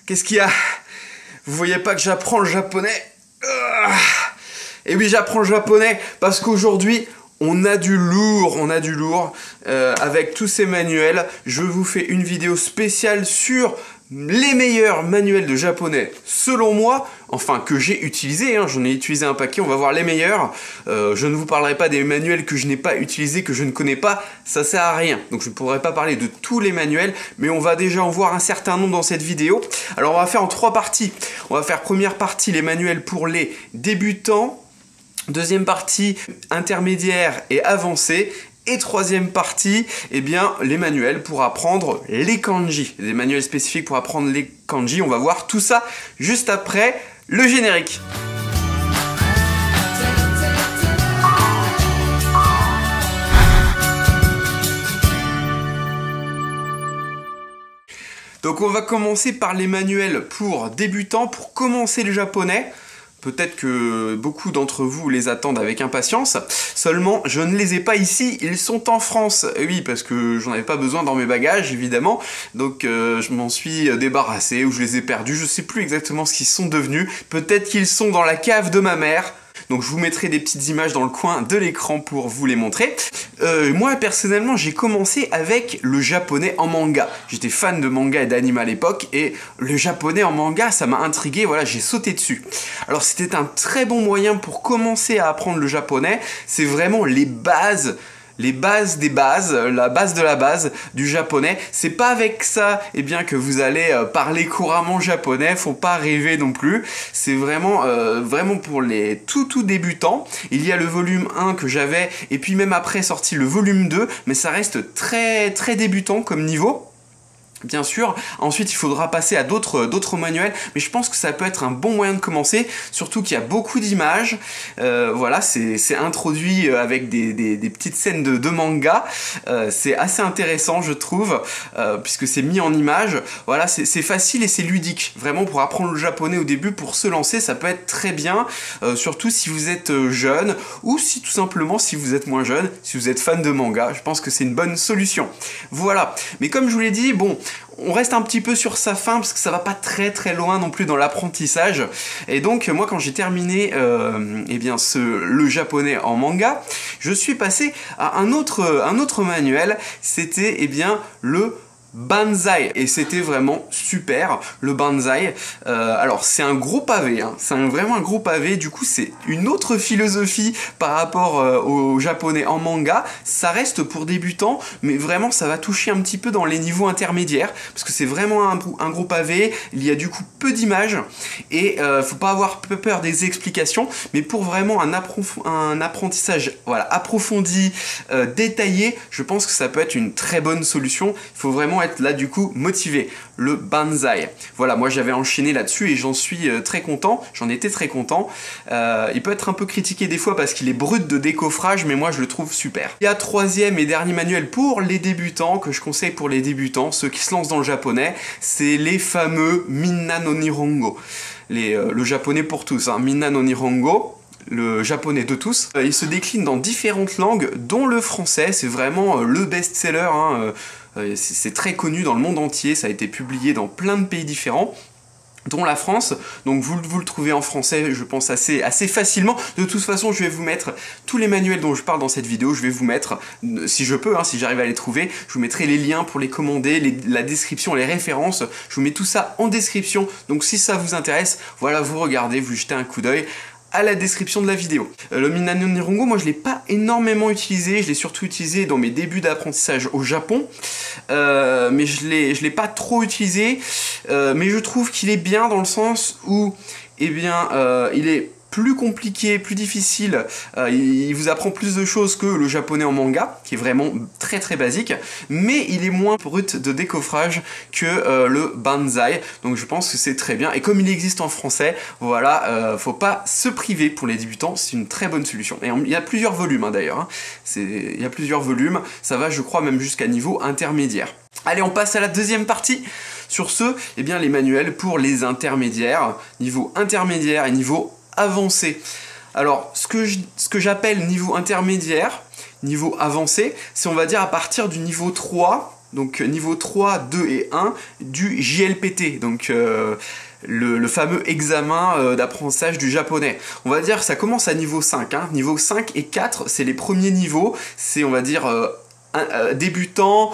Qu'est-ce qu'il y a? Vous voyez pas que j'apprends le japonais? Et oui, j'apprends le japonais parce qu'aujourd'hui, on a du lourd, avec tous ces manuels. Je vous fais une vidéo spéciale sur les meilleurs manuels de japonais, selon moi, enfin que j'ai utilisé, j'en ai utilisé un paquet, on va voir les meilleurs. Je ne vous parlerai pas des manuels que je n'ai pas utilisés, que je ne connais pas, ça sert à rien. Donc je ne pourrai pas parler de tous les manuels, mais on va déjà en voir un certain nombre dans cette vidéo. Alors on va faire en 3 parties. On va faire première partie, les manuels pour les débutants. Deuxième partie, intermédiaire et avancé. Et troisième partie, eh bien, les manuels pour apprendre les kanji. Des manuels spécifiques pour apprendre les kanji. On va voir tout ça juste après le générique. Donc on va commencer par les manuels pour débutants, pour commencer le japonais. Peut-être que beaucoup d'entre vous les attendent avec impatience, seulement je ne les ai pas ici, ils sont en France. Oui, parce que j'en avais pas besoin dans mes bagages, évidemment, donc je m'en suis débarrassé, ou je les ai perdus, je sais plus exactement ce qu'ils sont devenus, peut-être qu'ils sont dans la cave de ma mère. Donc je vous mettrai des petites images dans le coin de l'écran pour vous les montrer. Moi personnellement j'ai commencé avec le japonais en manga. J'étais fan de manga et d'anime à l'époque et le japonais en manga ça m'a intrigué, voilà, j'ai sauté dessus. Alors c'était un très bon moyen pour commencer à apprendre le japonais, c'est vraiment les bases des bases, la base de la base du japonais. C'est pas avec ça que vous allez parler couramment japonais, faut pas rêver non plus. C'est vraiment, vraiment pour les tout débutants. Il y a le volume 1 que j'avais, et puis même après sorti le volume 2, mais ça reste très débutant comme niveau. Bien sûr, ensuite il faudra passer à d'autres manuels, mais je pense que ça peut être un bon moyen de commencer, surtout qu'il y a beaucoup d'images, voilà, c'est introduit avec des petites scènes de manga, c'est assez intéressant je trouve, puisque c'est mis en images, voilà, c'est facile et c'est ludique, vraiment pour apprendre le japonais au début, pour se lancer, ça peut être très bien, surtout si vous êtes jeune, ou si tout simplement si vous êtes moins jeune, si vous êtes fan de manga, je pense que c'est une bonne solution. Voilà, mais comme je vous l'ai dit, bon, on reste un petit peu sur sa fin parce que ça va pas très loin non plus dans l'apprentissage. Et donc moi quand j'ai terminé le japonais en manga, je suis passé à un autre manuel, c'était le Banzai, et c'était vraiment super le Banzai. Alors c'est un gros pavé, c'est vraiment un gros pavé, du coup c'est une autre philosophie par rapport au japonais en manga. Ça reste pour débutants, mais vraiment ça va toucher un petit peu dans les niveaux intermédiaires, parce que c'est vraiment un gros pavé, il y a du coup peu d'images, et faut pas avoir peur des explications, mais pour vraiment un apprentissage voilà, approfondi, détaillé, je pense que ça peut être une très bonne solution. Il faut vraiment être là du coup motivé. Le Banzai, voilà, moi j'avais enchaîné là-dessus et j'en suis très content, j'en étais très content. Il peut être un peu critiqué des fois parce qu'il est brut de décoffrage, mais moi je le trouve super. Il y a troisième et dernier manuel pour les débutants, que je conseille pour les débutants, ceux qui se lancent dans le japonais, c'est les fameux Minna no Nihongo, le japonais pour tous, Minna no Nihongo, le japonais de tous. Il se décline dans différentes langues, dont le français, c'est vraiment le best-seller, c'est très connu dans le monde entier, ça a été publié dans plein de pays différents, dont la France, donc vous le trouvez en français, je pense assez facilement. De toute façon, je vais vous mettre tous les manuels dont je parle dans cette vidéo, je vais vous mettre, si je peux, si j'arrive à les trouver, je vous mettrai les liens pour les commander, la description, les références, je vous mets tout ça en description, donc si ça vous intéresse, voilà, vous regardez, vous jetez un coup d'œil à la description de la vidéo. Le Minna no Nihongo, moi je l'ai pas énormément utilisé, je l'ai surtout utilisé dans mes débuts d'apprentissage au Japon, mais je l'ai pas trop utilisé, mais je trouve qu'il est bien dans le sens où, il est plus compliqué, plus difficile, il vous apprend plus de choses que le japonais en manga, qui est vraiment très basique, mais il est moins brut de décoffrage que le Banzai, donc je pense que c'est très bien, et comme il existe en français, voilà, faut pas se priver pour les débutants, c'est une très bonne solution. Et il y a plusieurs volumes d'ailleurs, il y a plusieurs volumes, ça va je crois même jusqu'à niveau intermédiaire. Allez, on passe à la deuxième partie. Sur ce, les manuels pour les intermédiaires, niveau intermédiaire et niveau avancé. Alors, ce que j'appelle niveau intermédiaire, Niveau avancé, c'est on va dire à partir du niveau 3, donc niveau 3, 2 et 1 du JLPT, donc le fameux examen d'apprentissage du japonais. On va dire que ça commence à niveau 5, hein. Niveau 5 et 4, c'est les premiers niveaux, c'est on va dire débutant,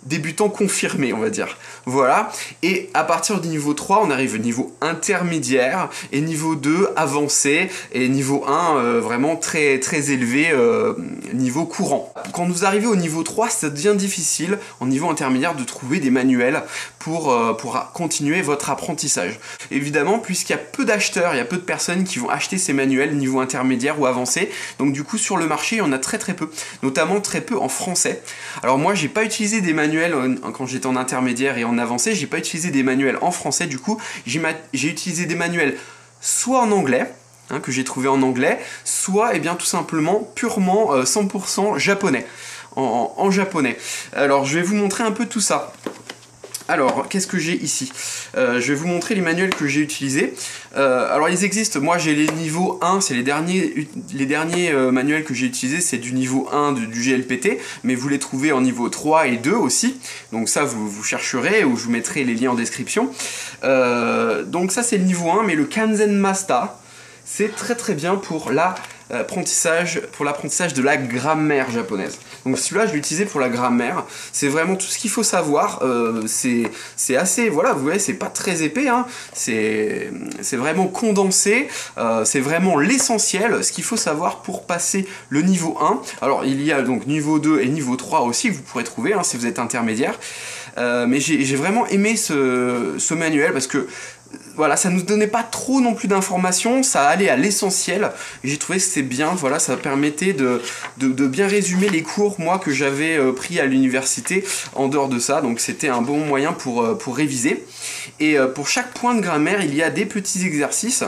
débutant confirmé, on va dire. Voilà. Et à partir du niveau 3, on arrive au niveau intermédiaire, et niveau 2, avancé, et niveau 1, vraiment très, très élevé, niveau courant. Quand vous arrivez au niveau 3, ça devient difficile, au niveau intermédiaire, de trouver des manuels pour continuer votre apprentissage. Évidemment, puisqu'il y a peu d'acheteurs, il y a peu de personnes qui vont acheter ces manuels niveau intermédiaire ou avancé, donc du coup, sur le marché, il y en a très très peu, notamment très peu en français. Alors moi, j'ai pas utilisé des manuels quand j'étais en intermédiaire et en avancé, j'ai pas utilisé des manuels en français, du coup, j'ai utilisé des manuels soit en anglais, hein, que j'ai trouvé en anglais, soit, eh bien, tout simplement, purement 100% japonais, en japonais. Alors, je vais vous montrer un peu tout ça. Alors, qu'est-ce que j'ai ici? Je vais vous montrer les manuels que j'ai utilisés. Alors, ils existent. Moi, j'ai les niveaux 1, c'est les derniers manuels que j'ai utilisés, c'est du niveau 1 du GLPT, mais vous les trouvez en niveau 3 et 2 aussi. Donc ça, vous chercherez, ou je vous mettrai les liens en description. Donc ça, c'est le niveau 1, mais le Kanzen Master, c'est très très bien pour l'apprentissage de la grammaire japonaise. Donc celui-là, je l'ai utilisé pour la grammaire. C'est vraiment tout ce qu'il faut savoir. C'est assez, voilà, vous voyez, c'est pas très épais, hein. C'est vraiment condensé. C'est vraiment l'essentiel, ce qu'il faut savoir pour passer le niveau 1. Alors il y a donc niveau 2 et niveau 3 aussi que vous pourrez trouver, hein, si vous êtes intermédiaire. Mais j'ai vraiment aimé ce manuel parce que voilà, ça nous donnait pas trop non plus d'informations, ça allait à l'essentiel. J'ai trouvé que c'était bien, voilà, ça permettait de bien résumer les cours, moi, que j'avais pris à l'université en dehors de ça. Donc c'était un bon moyen pour réviser. Et pour chaque point de grammaire, il y a des petits exercices.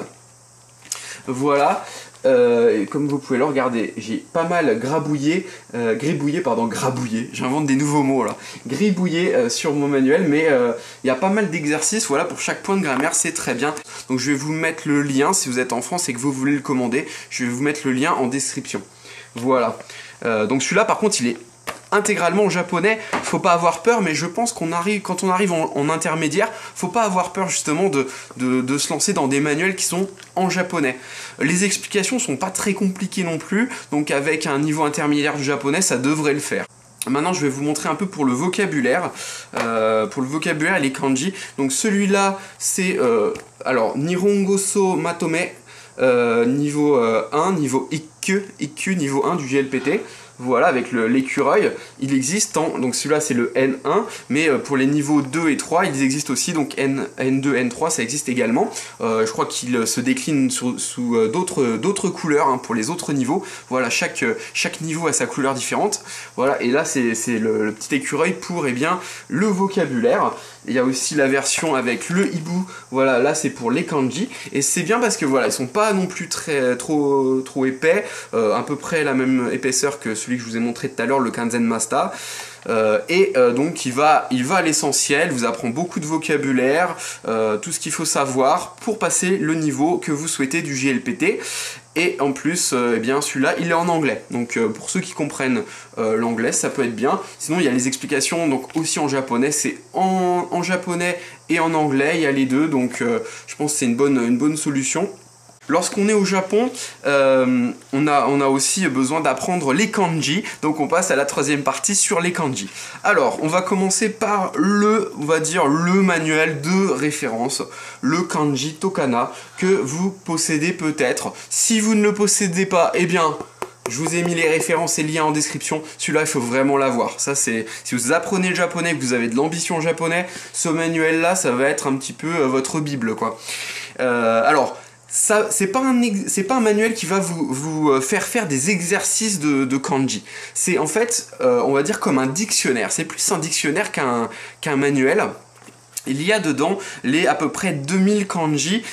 Voilà. Et comme vous pouvez le regarder, j'ai pas mal gribouillé, j'invente des nouveaux mots là, gribouillé sur mon manuel, mais il y a pas mal d'exercices, voilà, pour chaque point de grammaire, c'est très bien. Donc je vais vous mettre le lien, si vous êtes en France et que vous voulez le commander, je vais vous mettre le lien en description. Voilà. Donc celui-là, par contre, il est intégralement en japonais, faut pas avoir peur, mais je pense quand on arrive en intermédiaire, faut pas avoir peur justement de se lancer dans des manuels qui sont en japonais. Les explications sont pas très compliquées non plus, donc avec un niveau intermédiaire du japonais, ça devrait le faire. Maintenant, je vais vous montrer un peu pour le vocabulaire. Pour le vocabulaire et les kanji. Donc celui-là, c'est alors Nihongo so Matome, niveau 1, niveau Ikku, niveau 1 du GLPT. Voilà, avec l'écureuil, il existe donc celui-là c'est le N1, mais pour les niveaux 2 et 3, ils existent aussi, donc N2, N3, ça existe également. Je crois qu'il se décline sous d'autres couleurs, hein, pour les autres niveaux. Voilà, chaque niveau a sa couleur différente. Voilà, et là c'est le petit écureuil pour, eh bien, le vocabulaire. Il y a aussi la version avec le hibou, voilà, là c'est pour les kanji, et c'est bien parce que voilà, ils sont pas non plus trop épais, à peu près la même épaisseur que celui que je vous ai montré tout à l'heure, le Kanzen Master. Donc il va à l'essentiel, vous apprend beaucoup de vocabulaire, tout ce qu'il faut savoir pour passer le niveau que vous souhaitez du GLPT. Et en plus, eh bien celui-là, il est en anglais. Donc pour ceux qui comprennent l'anglais, ça peut être bien. Sinon, il y a les explications donc aussi en japonais. C'est en japonais et en anglais, il y a les deux. Donc je pense que c'est une bonne solution. Lorsqu'on est au Japon, on a aussi besoin d'apprendre les kanji, donc on passe à la troisième partie sur les kanji. Alors, on va commencer par on va dire le manuel de référence, le kanji Tokana, que vous possédez peut-être. Si vous ne le possédez pas, eh bien, je vous ai mis les références et liens en description. Celui-là, il faut vraiment l'avoir. Ça, c'est si vous apprenez le japonais, que vous avez de l'ambition en japonais, ce manuel-là, ça va être un petit peu votre bible, quoi. Alors, ça, c'est pas un manuel qui va vous faire des exercices de kanji. C'est en fait, on va dire comme un dictionnaire. C'est plus un dictionnaire qu'un manuel. Il y a dedans à peu près 2000 kanji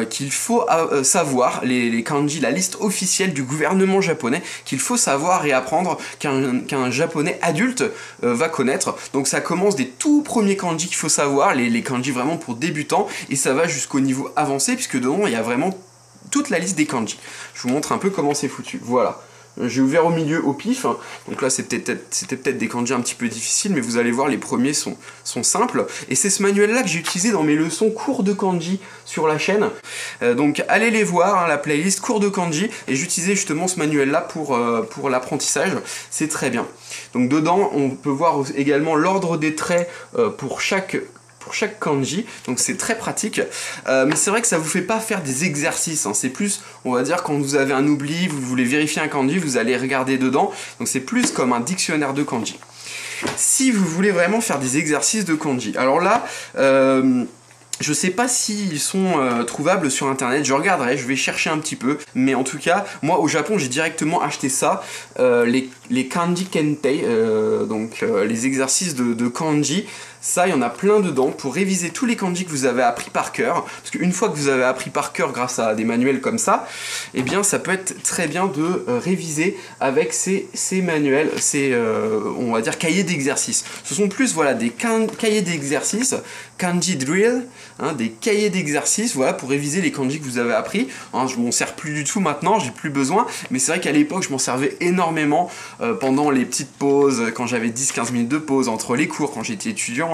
qu'il faut savoir, les kanji, la liste officielle du gouvernement japonais qu'il faut savoir et apprendre, qu'un japonais adulte va connaître. Donc ça commence des tout premiers kanji qu'il faut savoir, les kanji vraiment pour débutants, et ça va jusqu'au niveau avancé, puisque dedans il y a vraiment toute la liste des kanji. Je vous montre un peu comment c'est foutu. Voilà. J'ai ouvert au milieu au pif, donc là c'était peut-être des kanji un petit peu difficiles, mais vous allez voir, les premiers sont simples. Et c'est ce manuel-là que j'ai utilisé dans mes leçons cours de kanji sur la chaîne. Donc allez les voir, hein, la playlist cours de kanji, et j'utilisais justement ce manuel-là pour l'apprentissage. C'est très bien. Donc dedans, on peut voir également l'ordre des traits pour chaque kanji, donc c'est très pratique, mais c'est vrai que ça vous fait pas faire des exercices, hein. C'est plus, on va dire, quand vous avez un oubli, vous voulez vérifier un kanji, vous allez regarder dedans, donc c'est plus comme un dictionnaire de kanji. Si vous voulez vraiment faire des exercices de kanji, alors là, je sais pas s'ils sont trouvables sur internet, je regarderai, je vais chercher un petit peu, mais en tout cas, moi au Japon j'ai directement acheté ça, les kanji kentei, donc les exercices de kanji. Ça, il y en a plein dedans pour réviser tous les kanji que vous avez appris par cœur. Parce qu'une fois que vous avez appris par cœur grâce à des manuels comme ça, eh bien ça peut être très bien de réviser avec ces manuels, ces, on va dire, cahiers d'exercices. Ce sont plus, voilà, des cahiers d'exercices, kanji drill, hein, des cahiers d'exercices, voilà, pour réviser les kanji que vous avez appris. Hein, je m'en sers plus du tout maintenant, j'ai plus besoin, mais c'est vrai qu'à l'époque, je m'en servais énormément pendant les petites pauses, quand j'avais 10-15 minutes de pause entre les cours, quand j'étais étudiant.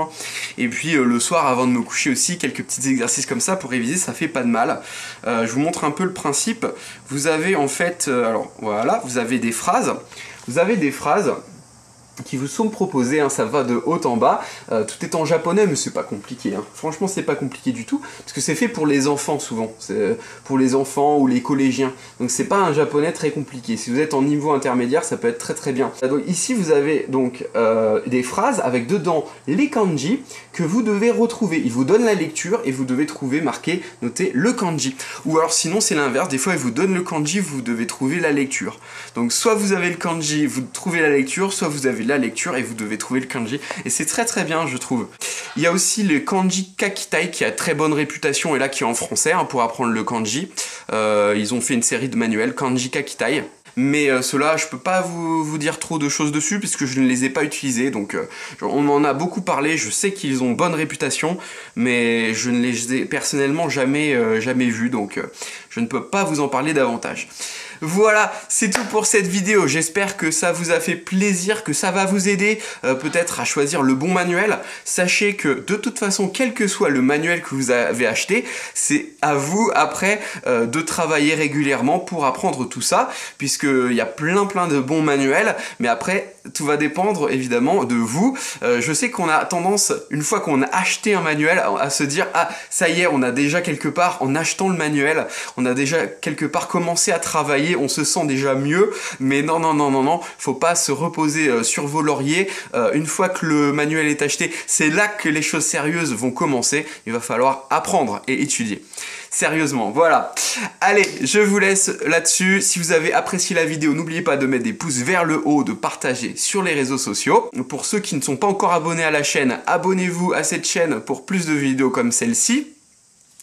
Et puis le soir avant de me coucher aussi, quelques petits exercices comme ça pour réviser, ça fait pas de mal. Je vous montre un peu le principe. Vous avez en fait, alors voilà, vous avez des phrases. Qui vous sont proposées, hein, ça va de haut en bas, tout est en japonais, mais c'est pas compliqué, hein. Franchement c'est pas compliqué du tout, parce que c'est fait pour les enfants souvent, c'est pour les enfants ou les collégiens, donc c'est pas un japonais très compliqué. Si vous êtes en niveau intermédiaire, ça peut être très très bien. Donc ici vous avez donc des phrases avec dedans les kanji que vous devez retrouver. Il vous donne la lecture et vous devez trouver, marqué, noter le kanji. Ou alors sinon c'est l'inverse, des fois il vous donne le kanji, vous devez trouver la lecture. Donc soit vous avez le kanji, vous trouvez la lecture, soit vous avez la lecture et vous devez trouver le kanji, et c'est très très bien, je trouve. Il y a aussi le kanji kakitai qui a très bonne réputation, et là qui est en français, hein, pour apprendre le kanji. Ils ont fait une série de manuels kanji kakitai, mais ceux-là je peux pas vous dire trop de choses dessus puisque je ne les ai pas utilisés, donc on m'en a beaucoup parlé, je sais qu'ils ont bonne réputation, mais je ne les ai personnellement jamais vus, donc je ne peux pas vous en parler davantage. Voilà, c'est tout pour cette vidéo. J'espère que ça vous a fait plaisir, que ça va vous aider peut-être à choisir le bon manuel. Sachez que de toute façon, quel que soit le manuel que vous avez acheté, c'est à vous après de travailler régulièrement pour apprendre tout ça, puisqu'il y a plein de bons manuels, mais après tout va dépendre évidemment de vous. Je sais qu'on a tendance, une fois qu'on a acheté un manuel, à se dire « Ah, ça y est, on a déjà quelque part, en achetant le manuel, on a déjà quelque part commencé à travailler, on se sent déjà mieux. » Mais non, faut pas se reposer sur vos lauriers. Une fois que le manuel est acheté, c'est là que les choses sérieuses vont commencer. Il va falloir apprendre et étudier. Sérieusement, voilà. Allez, je vous laisse là-dessus. Si vous avez apprécié la vidéo, n'oubliez pas de mettre des pouces vers le haut, de partager sur les réseaux sociaux. Pour ceux qui ne sont pas encore abonnés à la chaîne, abonnez-vous à cette chaîne pour plus de vidéos comme celle-ci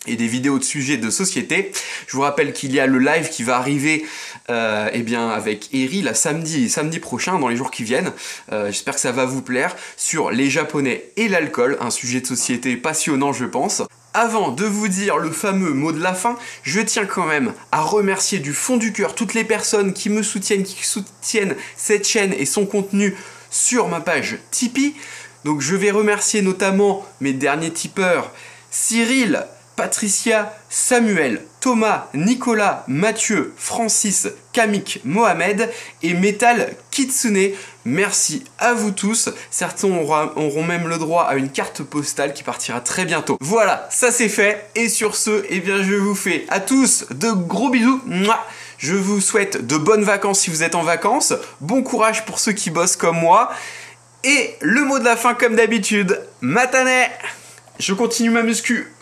et des vidéos de sujets de société. Je vous rappelle qu'il y a le live qui va arriver eh bien avec Eri la samedi prochain, dans les jours qui viennent. J'espère que ça va vous plaire, sur les Japonais et l'alcool, un sujet de société passionnant je pense. Avant de vous dire le fameux mot de la fin, je tiens quand même à remercier du fond du cœur toutes les personnes qui me soutiennent, qui soutiennent cette chaîne et son contenu sur ma page Tipeee. Donc je vais remercier notamment mes derniers tipeurs, Cyril, Patricia, Samuel, Thomas, Nicolas, Mathieu, Francis, Kamik, Mohamed et Metal Kitsune. Merci à vous tous. Certains auront même le droit à une carte postale qui partira très bientôt. Voilà, ça c'est fait. Et sur ce, eh bien, je vous fais à tous de gros bisous. Je vous souhaite de bonnes vacances si vous êtes en vacances. Bon courage pour ceux qui bossent comme moi. Et le mot de la fin comme d'habitude, matane. Je continue ma muscu.